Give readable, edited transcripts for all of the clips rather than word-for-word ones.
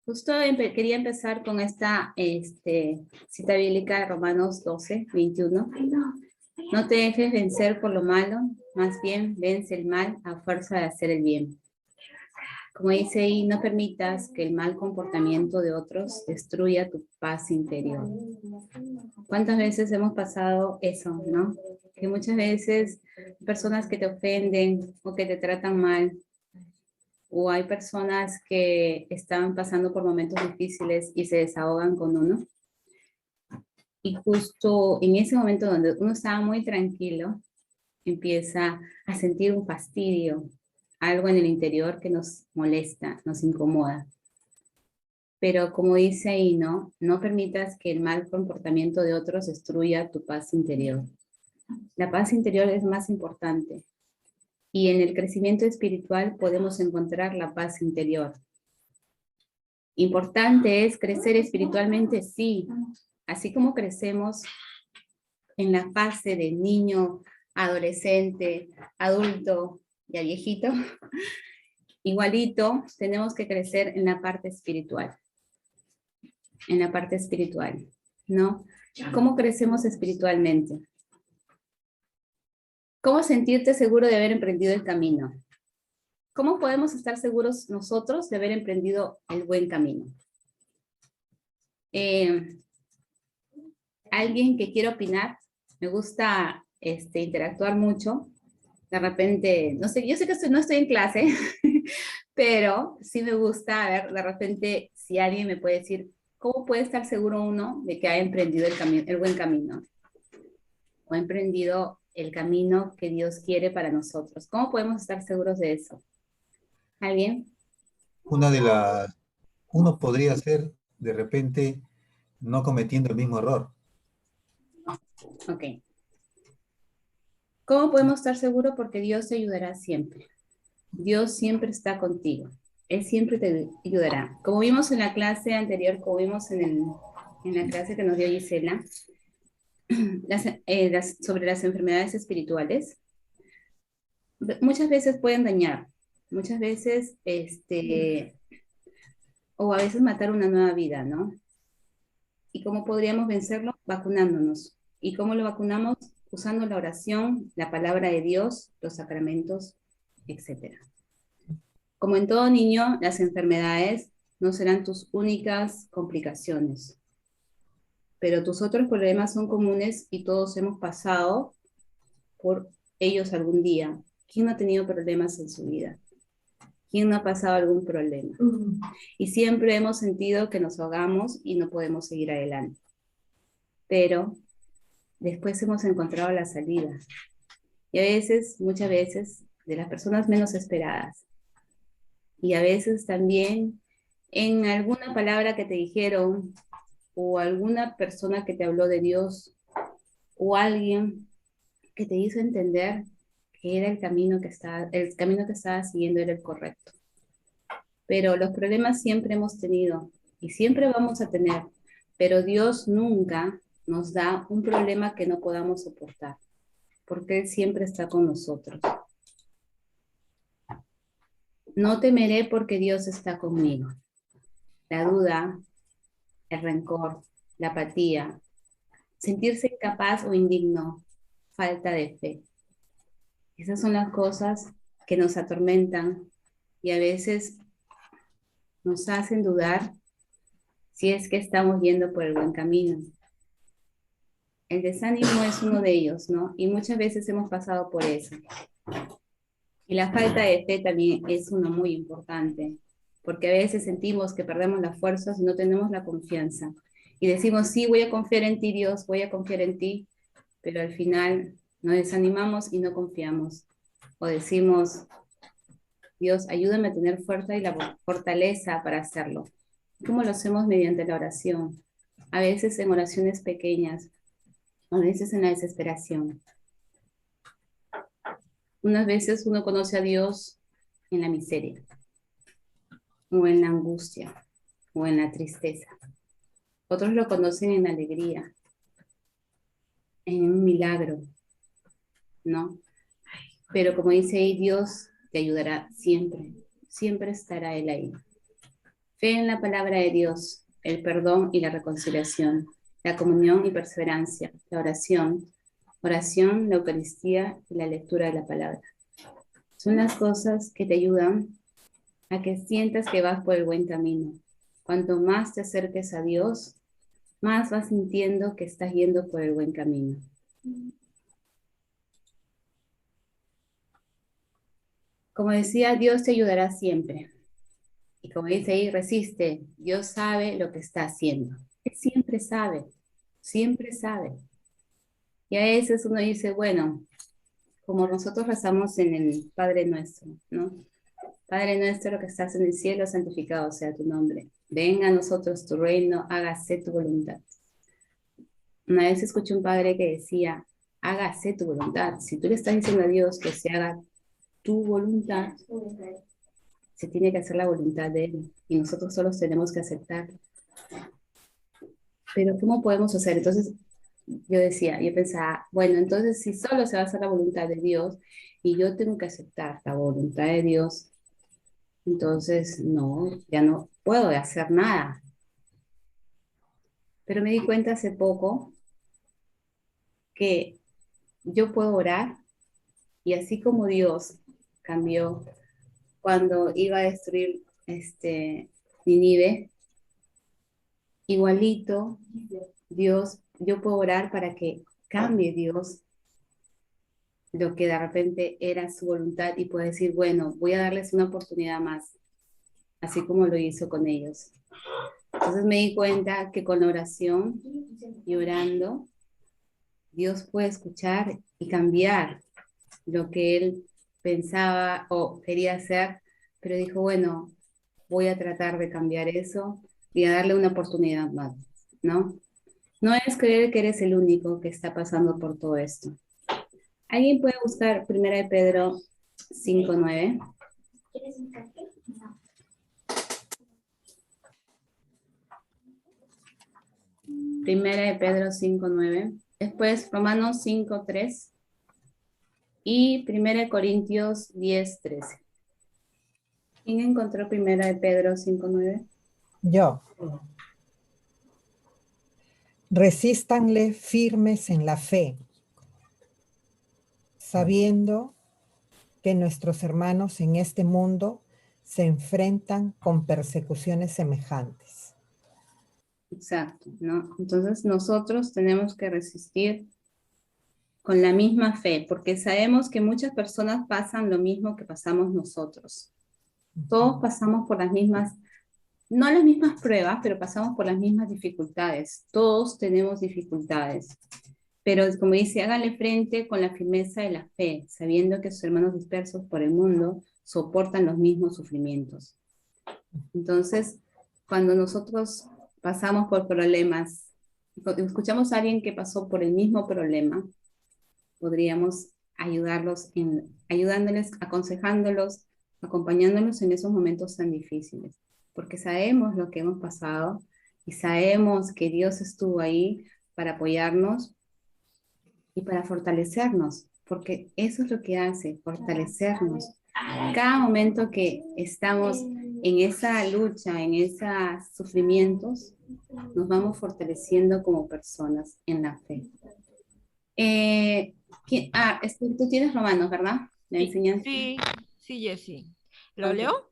Justo quería empezar con esta cita bíblica de Romanos 12, 21. No te dejes vencer por lo malo, más bien vence el mal a fuerza de hacer el bien. Como dice ahí, no permitas que el mal comportamiento de otros destruya tu paz interior. ¿Cuántas veces hemos pasado eso, no? Que muchas veces personas que te ofenden o que te tratan mal, o hay personas que están pasando por momentos difíciles y se desahogan con uno. Y justo en ese momento donde uno estaba muy tranquilo, empieza a sentir un fastidio, algo en el interior que nos molesta, nos incomoda. Pero como dice ahí, no permitas que el mal comportamiento de otros destruya tu paz interior. La paz interior es más importante. Y en el crecimiento espiritual podemos encontrar la paz interior. Importante es crecer espiritualmente, sí. Así como crecemos en la fase de niño, adolescente, adulto y a viejito, igualito tenemos que crecer en la parte espiritual. En la parte espiritual, ¿no? ¿Cómo crecemos espiritualmente? ¿Cómo sentirte seguro de haber emprendido el camino? ¿Cómo podemos estar seguros nosotros de haber emprendido el buen camino? Alguien que quiera opinar, me gusta interactuar mucho. De repente, no sé, yo sé que no estoy en clase, pero sí me gusta, a ver, de repente, si alguien me puede decir, ¿cómo puede estar seguro uno de que ha emprendido el buen camino? O ha emprendido el camino que Dios quiere para nosotros. ¿Cómo podemos estar seguros de eso? ¿Alguien? Una de las, uno podría ser de repente no cometiendo el mismo error. Ok. ¿Cómo podemos estar seguros? Porque Dios te ayudará siempre. Dios siempre está contigo. Él siempre te ayudará. Como vimos en la clase anterior, como vimos en la clase que nos dio Gisela, sobre las enfermedades espirituales, muchas veces pueden dañar, muchas veces, o a veces matar una nueva vida, ¿no? ¿Y cómo podríamos vencerlo? Vacunándonos. ¿Y cómo lo vacunamos? Usando la oración, la palabra de Dios, los sacramentos, etcétera. Como en todo niño, las enfermedades no serán tus únicas complicaciones, pero tus otros problemas son comunes y todos hemos pasado por ellos algún día. ¿Quién no ha tenido problemas en su vida? ¿Quién no ha pasado algún problema? Y siempre hemos sentido que nos ahogamos y no podemos seguir adelante. Pero después hemos encontrado la salida. Y a veces, muchas veces, de las personas menos esperadas. Y a veces también en alguna palabra que te dijeron, o alguna persona que te habló de Dios, o alguien que te hizo entender que era el camino que estaba siguiendo era el correcto. Pero los problemas siempre hemos tenido y siempre vamos a tener, pero Dios nunca nos da un problema que no podamos soportar, porque Él siempre está con nosotros. No temeré porque Dios está conmigo. La duda, el rencor, la apatía, sentirse incapaz o indigno, falta de fe. Esas son las cosas que nos atormentan y a veces nos hacen dudar si es que estamos yendo por el buen camino. El desánimo es uno de ellos, ¿no? Y muchas veces hemos pasado por eso. Y la falta de fe también es uno muy importante, porque a veces sentimos que perdemos las fuerzas y no tenemos la confianza. Y decimos, sí, voy a confiar en ti, Dios, voy a confiar en ti, pero al final nos desanimamos y no confiamos. O decimos, Dios, ayúdame a tener fuerza y la fortaleza para hacerlo. ¿Cómo lo hacemos? Mediante la oración. A veces en oraciones pequeñas, a veces en la desesperación. Unas veces uno conoce a Dios en la miseria, o en la angustia, o en la tristeza. Otros lo conocen en la alegría, en un milagro, ¿no? Pero como dice ahí, Dios te ayudará siempre, siempre estará Él ahí. Fe en la palabra de Dios, el perdón y la reconciliación, la comunión y perseverancia, la oración, la Eucaristía y la lectura de la palabra. Son las cosas que te ayudan a que sientas que vas por el buen camino. Cuanto más te acerques a Dios, más vas sintiendo que estás yendo por el buen camino. Como decía, Dios te ayudará siempre. Y como dice ahí, resiste. Dios sabe lo que está haciendo. Él siempre sabe, siempre sabe. Y a veces uno dice, bueno, como nosotros rezamos en el Padre Nuestro, ¿no? Padre nuestro que estás en el cielo, santificado sea tu nombre. Venga a nosotros tu reino, hágase tu voluntad. Una vez escuché un padre que decía, hágase tu voluntad. Si tú le estás diciendo a Dios que se haga tu voluntad, se tiene que hacer la voluntad de Él. Y nosotros solo tenemos que aceptar. Pero ¿cómo podemos hacer? Entonces yo pensaba, bueno, entonces si solo se va a hacer la voluntad de Dios y yo tengo que aceptar la voluntad de Dios, entonces no, ya no puedo hacer nada. Pero me di cuenta hace poco que yo puedo orar y así como Dios cambió cuando iba a destruir Nínive, igualito Dios, yo puedo orar para que cambie Dios lo que de repente era su voluntad y pueda decir, bueno, voy a darles una oportunidad más, así como lo hizo con ellos. Entonces me di cuenta que con la oración y orando, Dios puede escuchar y cambiar lo que él pensaba o quería hacer, pero dijo, bueno, voy a tratar de cambiar eso y a darle una oportunidad más, ¿no? No es creer que eres el único que está pasando por todo esto. ¿Alguien puede buscar Primera de Pedro 5:9? Primera de Pedro 5:9. Después Romanos 5:3 y Primera de Corintios 10:13. ¿Quién encontró Primera de Pedro 5:9? Yo. Resístanle firmes en la fe, sabiendo que nuestros hermanos en este mundo se enfrentan con persecuciones semejantes. Exacto, ¿no? Entonces nosotros tenemos que resistir con la misma fe, porque sabemos que muchas personas pasan lo mismo que pasamos nosotros. Todos pasamos por las mismas, no las mismas pruebas, pero pasamos por las mismas dificultades. Todos tenemos dificultades. Pero como dice, háganle frente con la firmeza de la fe, sabiendo que sus hermanos dispersos por el mundo soportan los mismos sufrimientos. Entonces, cuando nosotros pasamos por problemas, escuchamos a alguien que pasó por el mismo problema, podríamos ayudándoles, aconsejándolos, acompañándolos en esos momentos tan difíciles, porque sabemos lo que hemos pasado y sabemos que Dios estuvo ahí para apoyarnos y para fortalecernos, porque eso es lo que hace, fortalecernos. Cada momento que estamos en esa lucha, en esos sufrimientos, nos vamos fortaleciendo como personas en la fe. Tú tienes Romanos, ¿verdad? ¿La enseñanza? Sí, Jessie. ¿Lo leo?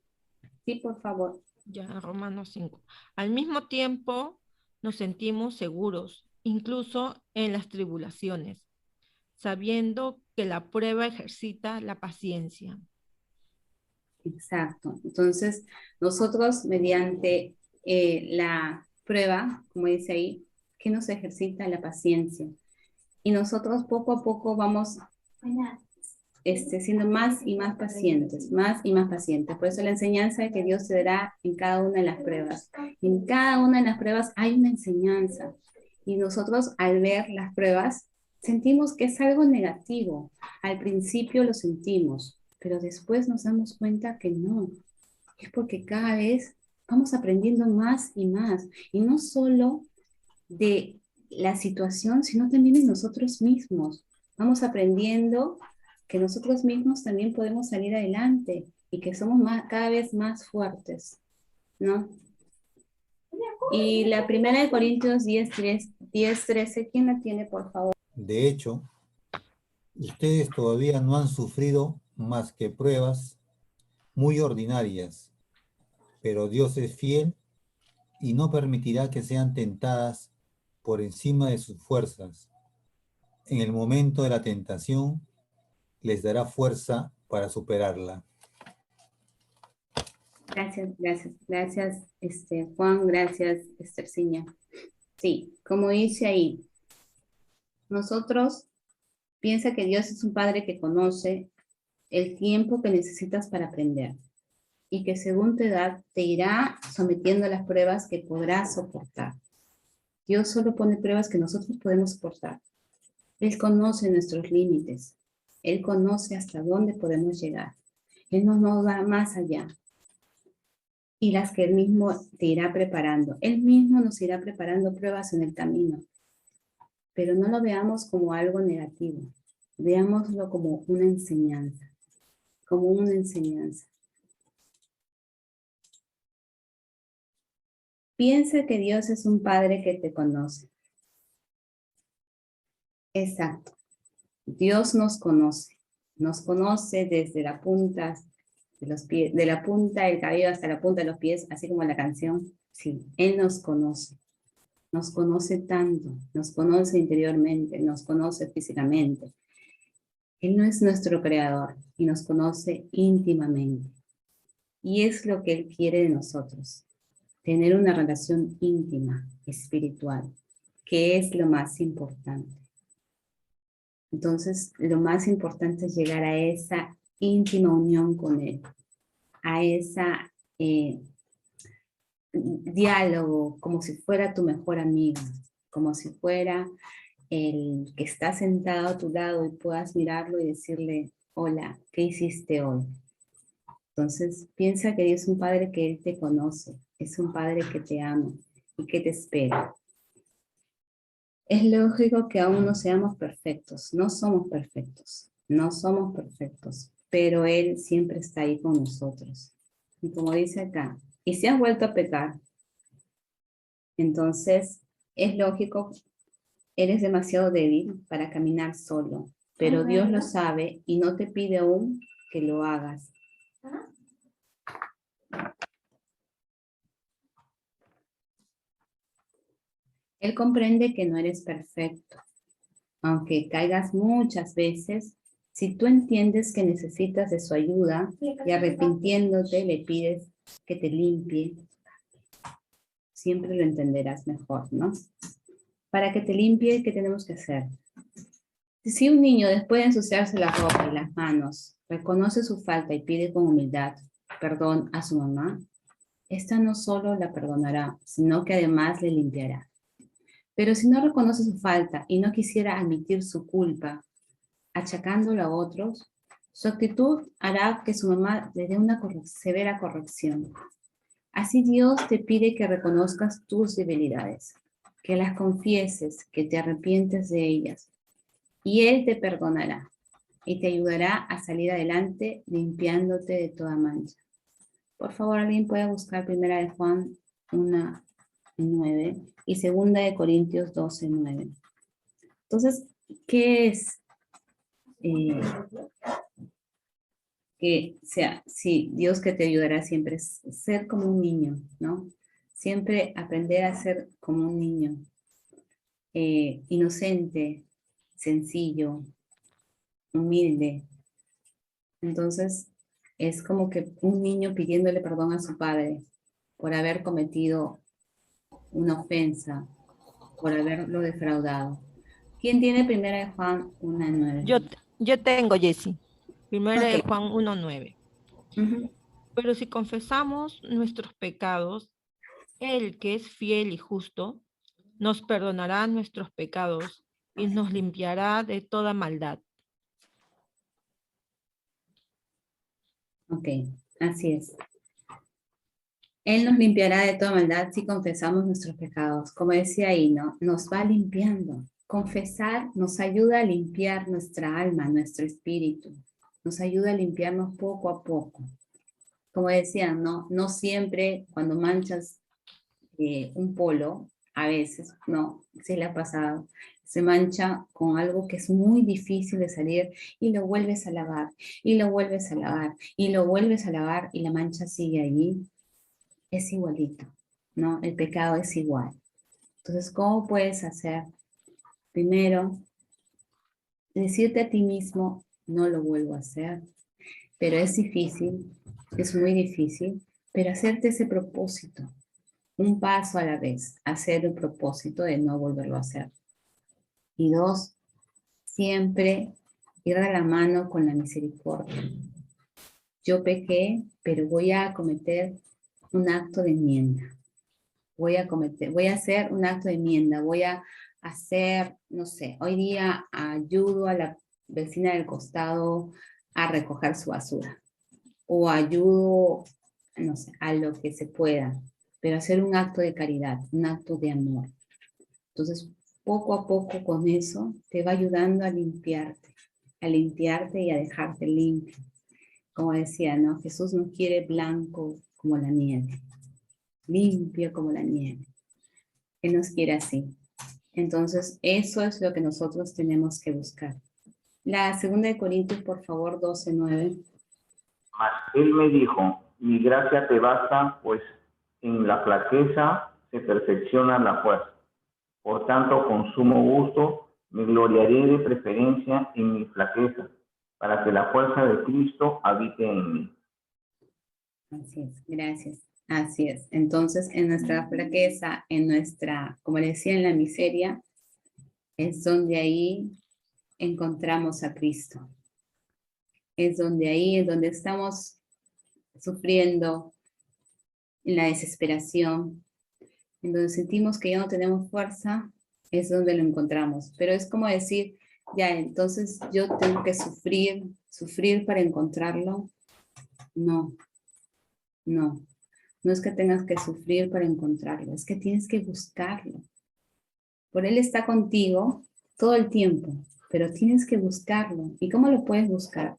Sí, por favor. Ya, Romanos 5. Al mismo tiempo, nos sentimos seguros, incluso en las tribulaciones, sabiendo que la prueba ejercita la paciencia. Exacto. Entonces, nosotros mediante la prueba, como dice ahí, que nos ejercita la paciencia. Y nosotros poco a poco vamos siendo más y más pacientes, más y más pacientes. Por eso la enseñanza que Dios te dará en cada una de las pruebas. En cada una de las pruebas hay una enseñanza. Y nosotros al ver las pruebas sentimos que es algo negativo. Al principio lo sentimos, pero después nos damos cuenta que no. Es porque cada vez vamos aprendiendo más y más. Y no solo de la situación, sino también de nosotros mismos. Vamos aprendiendo que nosotros mismos también podemos salir adelante y que somos cada vez más fuertes, ¿no? Y la primera de Corintios 10:13, ¿quién la tiene, por favor? De hecho, ustedes todavía no han sufrido más que pruebas muy ordinarias, pero Dios es fiel y no permitirá que sean tentadas por encima de sus fuerzas. En el momento de la tentación, les dará fuerza para superarla. Gracias, Juan, gracias, Esterciña. Sí, como dice ahí, nosotros piensa que Dios es un Padre que conoce el tiempo que necesitas para aprender y que según tu edad te irá sometiendo a las pruebas que podrás soportar. Dios solo pone pruebas que nosotros podemos soportar. Él conoce nuestros límites. Él conoce hasta dónde podemos llegar. Él no nos va más allá. Y las que Él mismo te irá preparando. Él mismo nos irá preparando pruebas en el camino. Pero no lo veamos como algo negativo. Veámoslo como una enseñanza. Como una enseñanza. Piensa que Dios es un Padre que te conoce. Exacto. Dios nos conoce desde la punta de los pies, de la punta del cabello hasta la punta de los pies, así como la canción. Sí, Él nos conoce tanto, nos conoce interiormente, nos conoce físicamente. Él no es nuestro creador y nos conoce íntimamente. Y es lo que Él quiere de nosotros, tener una relación íntima, espiritual, que es lo más importante. Entonces, lo más importante es llegar a esa íntima unión con Él, a esa diálogo, como si fuera tu mejor amigo, como si fuera el que está sentado a tu lado y puedas mirarlo y decirle, hola, ¿qué hiciste hoy? Entonces, piensa que Dios es un Padre que Él te conoce, es un Padre que te ama y que te espera. Es lógico que aún no seamos perfectos, no somos perfectos, pero Él siempre está ahí con nosotros. Y como dice acá, y si has vuelto a pecar, entonces es lógico, eres demasiado débil para caminar solo, pero Dios lo sabe y no te pide aún que lo hagas. Él comprende que no eres perfecto. Aunque caigas muchas veces, si tú entiendes que necesitas de su ayuda y arrepintiéndote le pides que te limpie, siempre lo entenderás mejor, ¿no? Para que te limpie, ¿qué tenemos que hacer? Si un niño, después de ensuciarse la ropa y las manos, reconoce su falta y pide con humildad perdón a su mamá, esta no solo la perdonará, sino que además le limpiará. Pero si no reconoce su falta y no quisiera admitir su culpa, achacándolo a otros, su actitud hará que su mamá le dé una severa corrección. Así Dios te pide que reconozcas tus debilidades, que las confieses, que te arrepientes de ellas, y Él te perdonará y te ayudará a salir adelante limpiándote de toda mancha. Por favor, alguien puede buscar 1 de Juan 1:9 y 2 de Corintios 12:9. Entonces, ¿qué es? Que sea, sí, Dios que te ayudará siempre es ser como un niño, ¿no? Siempre aprender a ser como un niño, inocente, sencillo, humilde. Entonces, es como que un niño pidiéndole perdón a su padre por haber cometido una ofensa, por haberlo defraudado. ¿Quién tiene 1 de Juan 1:9? Yo tengo, Jessie. Primera de Ok. Juan 1:9. Pero si confesamos nuestros pecados, Él que es fiel y justo, nos perdonará nuestros pecados y nos limpiará de toda maldad. Ok, así es. Él nos limpiará de toda maldad si confesamos nuestros pecados. Como decía ahí, ¿no? Nos va limpiando. Confesar nos ayuda a limpiar nuestra alma, nuestro espíritu. Nos ayuda a limpiarnos poco a poco. Como decían, ¿no? No siempre cuando manchas un polo, a veces, no, se le ha pasado, se mancha con algo que es muy difícil de salir y lo vuelves a lavar, y lo vuelves a lavar, y lo vuelves a lavar y la mancha sigue allí, es igualito, ¿no? El pecado es igual. Entonces, ¿cómo puedes hacer? Primero, decirte a ti mismo, no lo vuelvo a hacer, pero es difícil, es muy difícil, pero hacerte ese propósito, un paso a la vez, hacer el propósito de no volverlo a hacer. Y 2, siempre ir de la mano con la misericordia. Yo pequé, pero voy a cometer un acto de enmienda. Voy a hacer un acto de enmienda, voy a hacer, no sé, hoy día ayudo a la vecina del costado a recoger su basura. O ayudo, no sé, a lo que se pueda, pero hacer un acto de caridad, un acto de amor. Entonces, poco a poco con eso te va ayudando a limpiarte y a dejarte limpio. Como decía, ¿no? Jesús nos quiere blanco como la nieve, limpio como la nieve. Él nos quiere así. Entonces, eso es lo que nosotros tenemos que buscar. La segunda de Corintios, por favor, 12:9. Mas él me dijo, mi gracia te basta, pues en la flaqueza se perfecciona la fuerza. Por tanto, con sumo gusto me gloriaré de preferencia en mi flaqueza, para que la fuerza de Cristo habite en mí. Así es, gracias. Así es. Entonces, en nuestra flaqueza, en nuestra, como le decía, en la miseria, es donde ahí encontramos a Cristo. Es donde ahí, es donde estamos sufriendo, en la desesperación, en donde sentimos que ya no tenemos fuerza, es donde lo encontramos. Pero es como decir, ya, entonces yo tengo que sufrir para encontrarlo. No, no. No es que tengas que sufrir para encontrarlo, es que tienes que buscarlo. Por Él está contigo todo el tiempo, pero tienes que buscarlo. ¿Y cómo lo puedes buscar?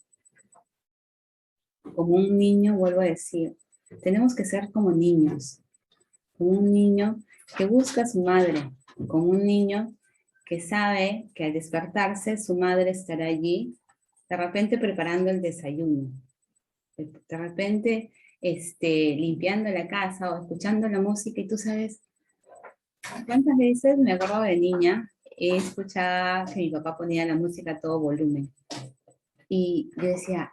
Como un niño, vuelvo a decir, tenemos que ser como niños. Como un niño que busca a su madre, como un niño que sabe que al despertarse su madre estará allí, de repente preparando el desayuno, de repente limpiando la casa o escuchando la música, y tú sabes, ¿cuántas veces me acuerdo de niña? He escuchado que mi papá ponía la música a todo volumen. Y yo decía,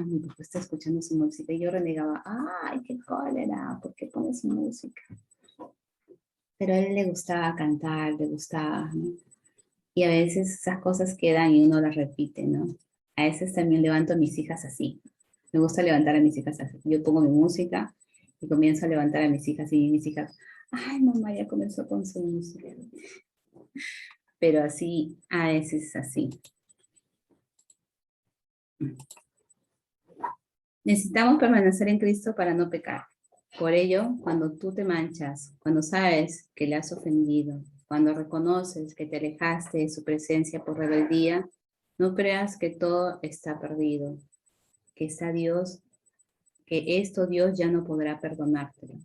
mi papá está escuchando su música. Y yo renegaba, ¡ay, qué cólera! ¿Por qué pone su música? Pero a él le gustaba cantar, le gustaba, ¿no? Y a veces esas cosas quedan y uno las repite, ¿no? A veces también levanto a mis hijas así. Me gusta levantar a mis hijas así. Yo pongo mi música y comienzo a levantar a mis hijas y mis hijas, ¡ay, mamá ya comenzó con su música! Pero así, a veces así. Necesitamos permanecer en Cristo para no pecar. Por ello, cuando tú te manchas, cuando sabes que le has ofendido, cuando reconoces que te alejaste de su presencia por rebeldía, no creas que todo está perdido, que está Dios, que esto Dios ya no podrá perdonártelo.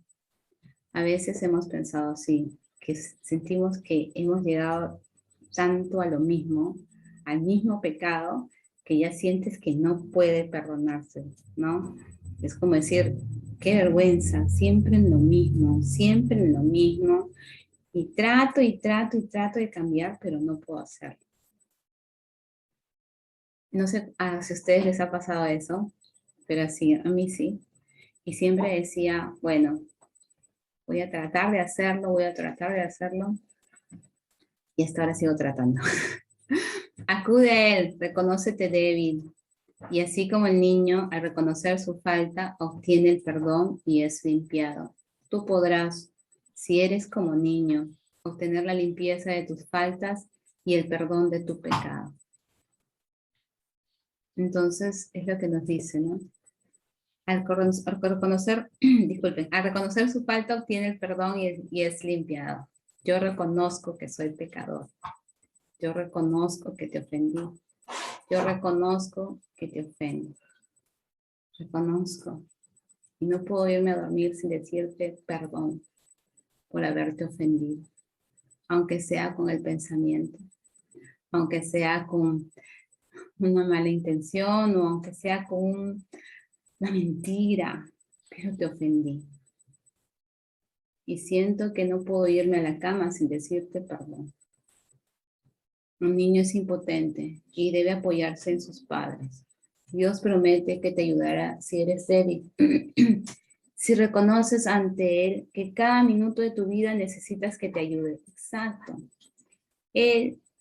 A veces hemos pensado así, que sentimos que hemos llegado tanto a lo mismo, al mismo pecado, que ya sientes que no puede perdonarse, ¿no? Es como decir, qué vergüenza, siempre en lo mismo, y trato de cambiar, pero no puedo hacerlo. No sé si a ustedes les ha pasado eso, pero sí, a mí sí. Y siempre decía, bueno, voy a tratar de hacerlo, y hasta ahora sigo tratando. Acude a Él, reconócete débil, y así como el niño, al reconocer su falta, obtiene el perdón y es limpiado. Tú podrás, si eres como niño, obtener la limpieza de tus faltas y el perdón de tu pecado. Entonces, es lo que nos dice, ¿no? Al reconocer, disculpen, al reconocer su falta, obtiene el perdón y es limpiado. Yo reconozco que soy pecador. Yo reconozco que te ofendí. Yo reconozco que te ofendo. Reconozco. Y no puedo irme a dormir sin decirte perdón. por haberte ofendido, aunque sea con el pensamiento, aunque sea con una mala intención o aunque sea con una mentira, pero te ofendí. Y siento que no puedo irme a la cama sin decirte perdón. Un niño es impotente y debe apoyarse en sus padres. Dios promete que te ayudará si eres débil. Si reconoces ante Él que cada minuto de tu vida necesitas que te ayude. Exacto.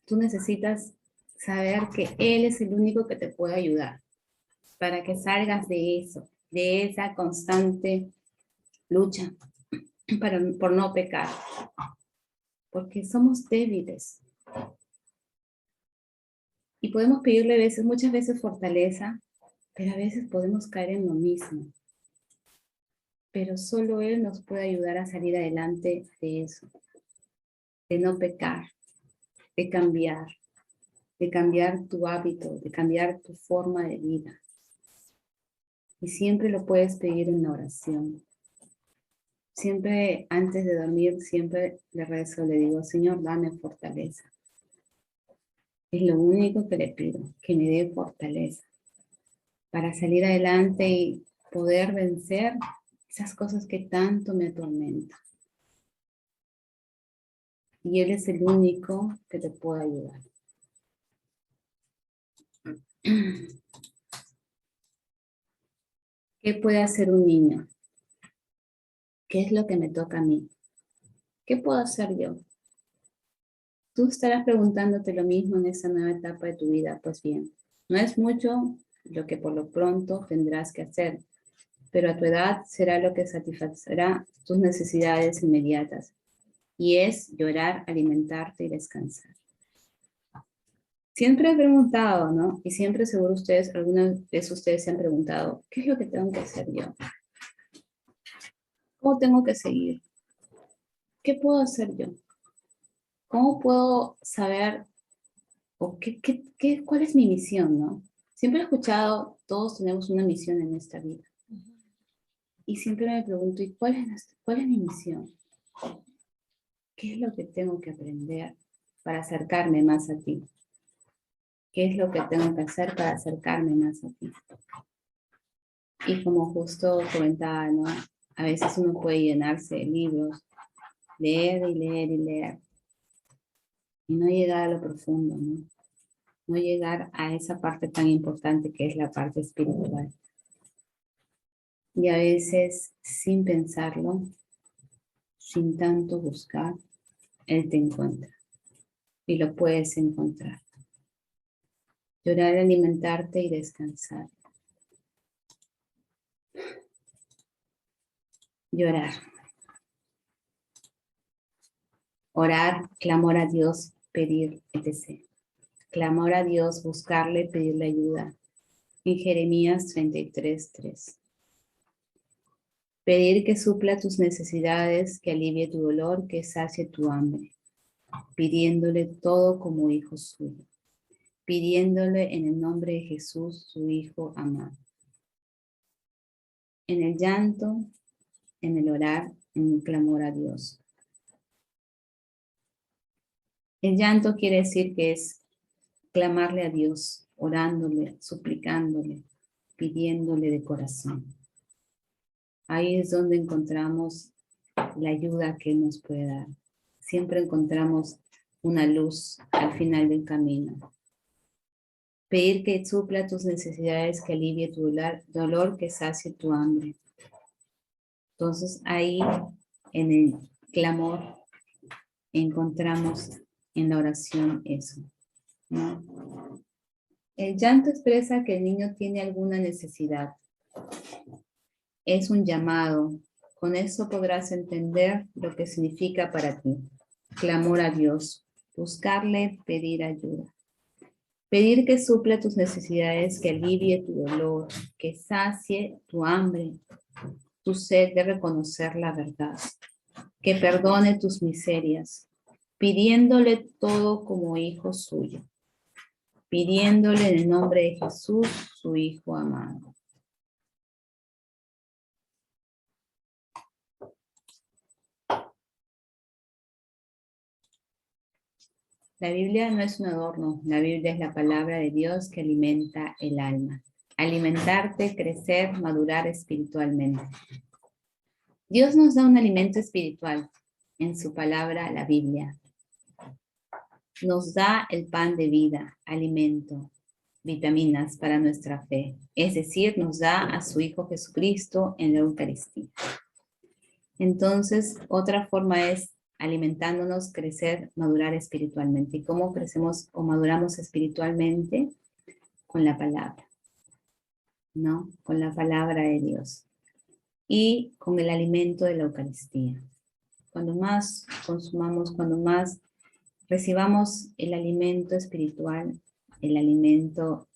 Tú necesitas saber que Él es el único que te puede ayudar para que salgas de eso, de esa constante lucha por no pecar. Porque somos débiles. Y podemos pedirle muchas veces fortaleza, pero a veces podemos caer en lo mismo. Pero solo Él nos puede ayudar a salir adelante de eso, de no pecar, de cambiar tu hábito, de cambiar tu forma de vida. Y siempre lo puedes pedir en la oración. Siempre antes de dormir, siempre le rezo, le digo, Señor, dame fortaleza. Es lo único que le pido, que me dé fortaleza para salir adelante y poder vencer esas cosas que tanto me atormentan. Y Él es el único que te puede ayudar. ¿Qué puede hacer un niño? ¿Qué es lo que me toca a mí? ¿Qué puedo hacer yo? Tú estarás preguntándote lo mismo en esa nueva etapa de tu vida. Pues bien, no es mucho lo que por lo pronto tendrás que hacer, pero a tu edad será lo que satisfacerá tus necesidades inmediatas, y es llorar, alimentarte y descansar. Siempre he preguntado, ¿no? Y siempre seguro ustedes, alguna vez ustedes se han preguntado, ¿qué es lo que tengo que hacer yo? ¿Cómo tengo que seguir? ¿Qué puedo hacer yo? ¿Cómo puedo saber o cuál es mi misión, no? Siempre he escuchado, todos tenemos una misión en esta vida. Y siempre me pregunto, ¿y cuál es mi misión? ¿Qué es lo que tengo que aprender para acercarme más a ti? ¿Qué es lo que tengo que hacer para acercarme más a ti? Y como justo comentaba, ¿no? A veces uno puede llenarse de libros, leer y leer y leer, y no llegar a lo profundo, ¿no? No llegar a esa parte tan importante que es la parte espiritual. Y a veces, sin pensarlo, sin tanto buscar, Él te encuentra. Y lo puedes encontrar. Llorar, alimentarte y descansar. Llorar. Orar, clamor a Dios, pedir, etc. Clamor a Dios, buscarle, pedirle ayuda. En Jeremías 33:3. Pedir que supla tus necesidades, que alivie tu dolor, que sacie tu hambre. Pidiéndole todo como hijo suyo. Pidiéndole en el nombre de Jesús, su Hijo amado. En el llanto, en el orar, en el clamor a Dios. El llanto quiere decir que es clamarle a Dios, orándole, suplicándole, pidiéndole de corazón. Ahí es donde encontramos la ayuda que Él nos puede dar. Siempre encontramos una luz al final del camino. Pedir que supla tus necesidades, que alivie tu dolor, que sacie tu hambre. Entonces ahí en el clamor encontramos en la oración eso, ¿no? El llanto expresa que el niño tiene alguna necesidad. Es un llamado. Con eso podrás entender lo que significa para ti. Clamor a Dios. Buscarle, pedir ayuda. Pedir que supla tus necesidades, que alivie tu dolor, que sacie tu hambre, tu sed de reconocer la verdad, que perdone tus miserias, pidiéndole todo como hijo suyo, pidiéndole en el nombre de Jesús, su Hijo amado. La Biblia no es un adorno, la Biblia es la palabra de Dios que alimenta el alma. Alimentarte, crecer, madurar espiritualmente. Dios nos da un alimento espiritual en su palabra, la Biblia. Nos da el pan de vida, alimento, vitaminas para nuestra fe. Es decir, nos da a su Hijo Jesucristo en la Eucaristía. Entonces, otra forma es alimentándonos, crecer, madurar espiritualmente. ¿Y cómo crecemos o maduramos espiritualmente? Con la palabra, ¿no? Con la palabra de Dios. Y con el alimento de la Eucaristía. Cuando más consumamos, cuando más recibamos el alimento espiritual, el alimento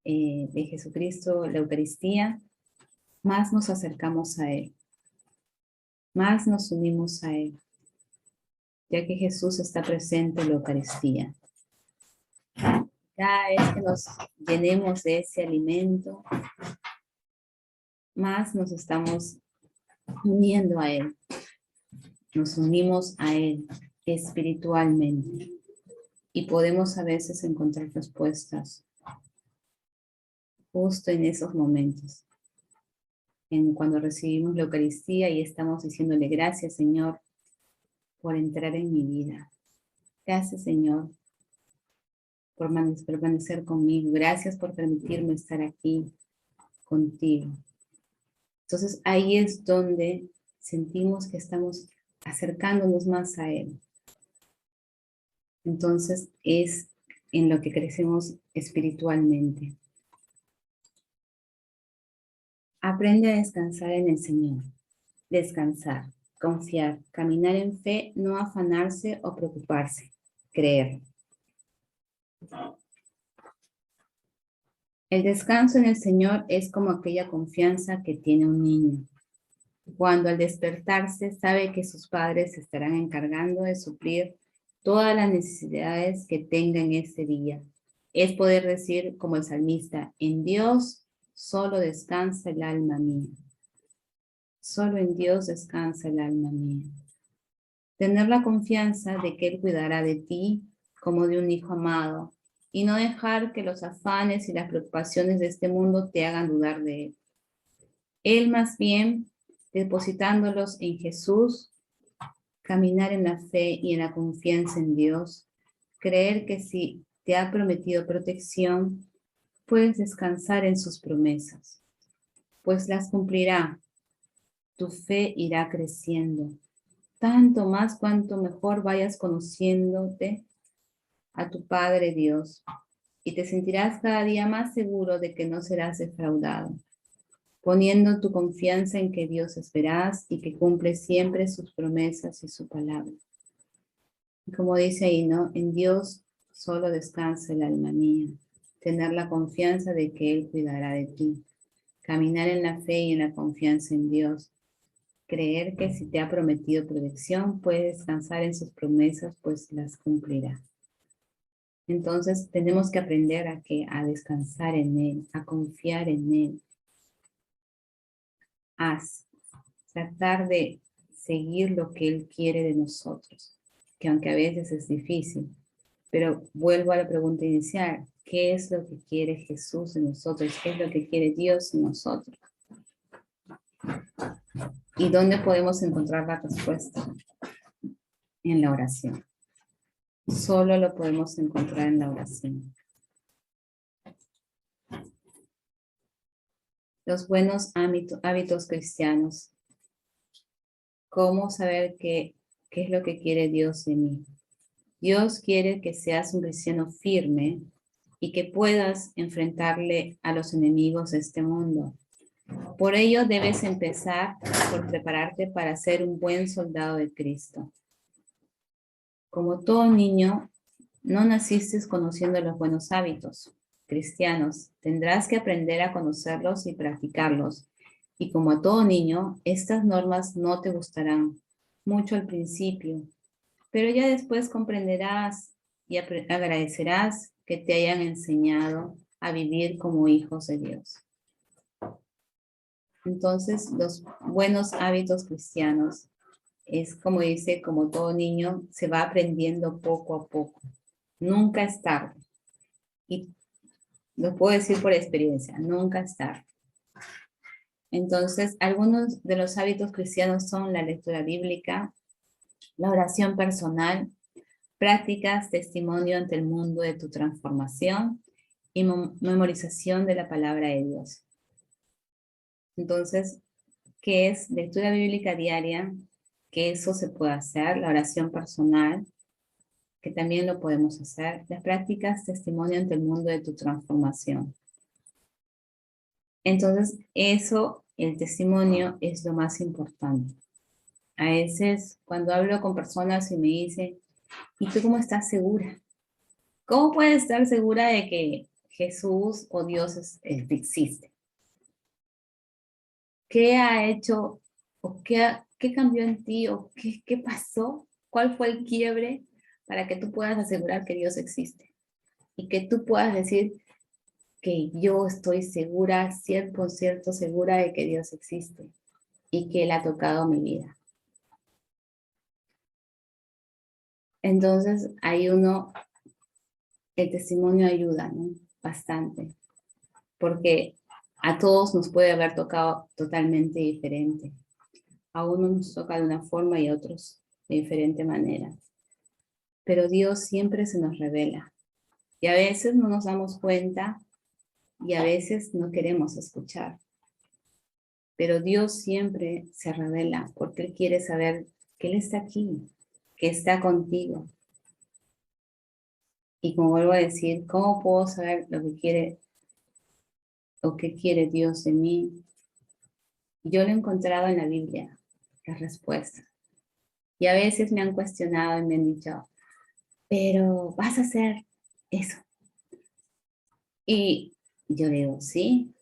de Jesucristo, la Eucaristía, más nos acercamos a Él, más nos unimos a Él, ya que Jesús está presente en la Eucaristía. Cada vez que nos llenemos de ese alimento, más nos estamos uniendo a Él, nos unimos a Él espiritualmente y podemos a veces encontrar respuestas justo en esos momentos, cuando recibimos la Eucaristía y estamos diciéndole gracias, Señor, por entrar en mi vida. Gracias, Señor, por permanecer conmigo. Gracias por permitirme estar aquí contigo. Entonces ahí es donde sentimos que estamos acercándonos más a Él. Entonces es en lo que crecemos espiritualmente. Aprende a descansar en el Señor. Descansar, confiar, caminar en fe, no afanarse o preocuparse, creer. El descanso en el Señor es como aquella confianza que tiene un niño. Cuando al despertarse sabe que sus padres se estarán encargando de suplir todas las necesidades que tenga en ese día. Es poder decir como el salmista, en Dios solo descansa el alma mía. Solo en Dios descansa el alma mía. Tener la confianza de que Él cuidará de ti como de un hijo amado y no dejar que los afanes y las preocupaciones de este mundo te hagan dudar de Él. Él más bien, depositándolos en Jesús, caminar en la fe y en la confianza en Dios, creer que si te ha prometido protección, puedes descansar en sus promesas, pues las cumplirá. Tu fe irá creciendo, tanto más cuanto mejor vayas conociéndote a tu Padre Dios, y te sentirás cada día más seguro de que no serás defraudado, poniendo tu confianza en que Dios es veraz y que cumple siempre sus promesas y su palabra. Y como dice ahí, ¿no? En Dios solo descansa el alma mía. Tener la confianza de que Él cuidará de ti. Caminar en la fe y en la confianza en Dios. Creer que si te ha prometido protección, puedes descansar en sus promesas, pues las cumplirá. Entonces tenemos que aprender a descansar en Él, a confiar en Él. A tratar de seguir lo que Él quiere de nosotros, que aunque a veces es difícil, pero vuelvo a la pregunta inicial, ¿qué es lo que quiere Jesús de nosotros? ¿Qué es lo que quiere Dios de nosotros? ¿Y dónde podemos encontrar la respuesta? En la oración. Solo lo podemos encontrar en la oración. Los buenos hábitos cristianos. ¿Cómo saber qué es lo que quiere Dios de mí? Dios quiere que seas un cristiano firme y que puedas enfrentarle a los enemigos de este mundo. Por ello debes empezar por prepararte para ser un buen soldado de Cristo. Como todo niño, no naciste conociendo los buenos hábitos cristianos. Tendrás que aprender a conocerlos y practicarlos. Y como a todo niño, estas normas no te gustarán mucho al principio, pero ya después comprenderás y agradecerás que te hayan enseñado a vivir como hijos de Dios. Entonces, los buenos hábitos cristianos es como dice, como todo niño, se va aprendiendo poco a poco. Nunca es tarde. Y lo puedo decir por experiencia, nunca es tarde. Entonces, algunos de los hábitos cristianos son la lectura bíblica, la oración personal, prácticas, testimonio ante el mundo de tu transformación y memorización de la palabra de Dios. Entonces, ¿qué es lectura bíblica diaria? Que eso se puede hacer, la oración personal, que también lo podemos hacer, las prácticas, testimonio ante el mundo de tu transformación. Entonces, eso, el testimonio, es lo más importante. A veces, cuando hablo con personas y me dicen, ¿y tú cómo estás segura? ¿Cómo puedes estar segura de que Jesús o Dios existe? ¿Qué ha hecho o qué cambió en ti o qué pasó? ¿Cuál fue el quiebre para que tú puedas asegurar que Dios existe? Y que tú puedas decir que yo estoy segura, 100% segura de que Dios existe y que Él ha tocado mi vida. Entonces, hay el testimonio ayuda, ¿no? Bastante. Porque a todos nos puede haber tocado totalmente diferente. A unos nos toca de una forma y a otros de diferente manera. Pero Dios siempre se nos revela. Y a veces no nos damos cuenta y a veces no queremos escuchar. Pero Dios siempre se revela porque Él quiere saber que Él está aquí, que está contigo. Y como vuelvo a decir, ¿cómo puedo saber lo que quiere o qué quiere Dios de mí? Yo lo he encontrado en la Biblia, la respuesta. Y a veces me han cuestionado y me han dicho, pero vas a hacer eso. Y yo digo, sí,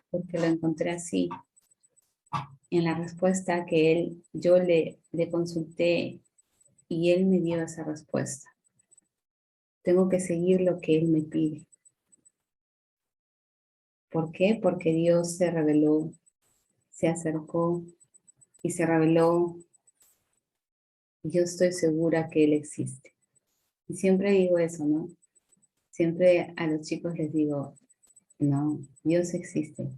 porque lo encontré así. En la respuesta que yo le consulté y Él me dio esa respuesta. Tengo que seguir lo que Él me pide. ¿Por qué? Porque Dios se reveló, se acercó y se reveló. Yo estoy segura que Él existe. Y siempre digo eso, ¿no? Siempre a los chicos les digo, no, Dios existe.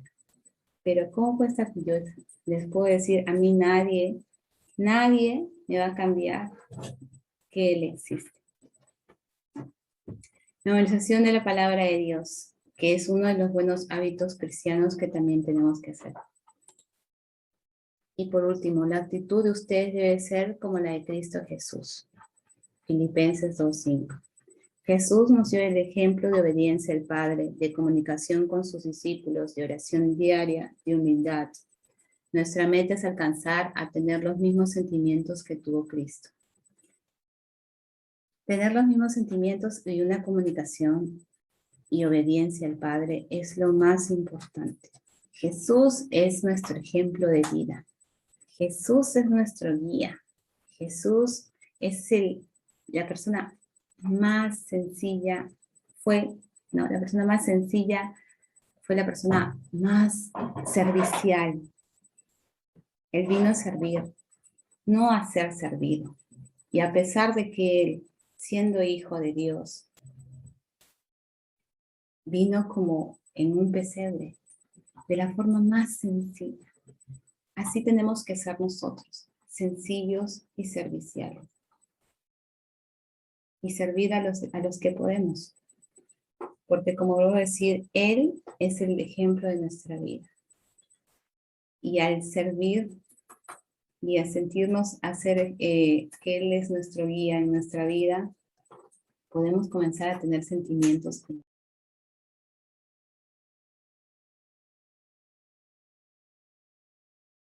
Pero ¿cómo puede estar? Yo les puedo decir, a mí nadie me va a cambiar que Él existe. Memorización de la palabra de Dios, que es uno de los buenos hábitos cristianos que también tenemos que hacer. Y por último, la actitud de ustedes debe ser como la de Cristo Jesús. Filipenses 2:5. Jesús nos dio el ejemplo de obediencia al Padre, de comunicación con sus discípulos, de oración diaria, de humildad. Nuestra meta es alcanzar a tener los mismos sentimientos que tuvo Cristo. Tener los mismos sentimientos y una comunicación y obediencia al Padre es lo más importante. Jesús es nuestro ejemplo de vida. Jesús es nuestro guía. Jesús es la persona más sencilla, la persona más sencilla fue la persona más servicial. Él vino a servir, no a ser servido. Y a pesar de que Él, siendo hijo de Dios, vino como en un pesebre, de la forma más sencilla. Así tenemos que ser nosotros, sencillos y serviciales. Y servir a los que podemos. Porque como vuelvo a decir, Él es el ejemplo de nuestra vida. Y al servir y a sentirnos que Él es nuestro guía en nuestra vida, podemos comenzar a tener sentimientos como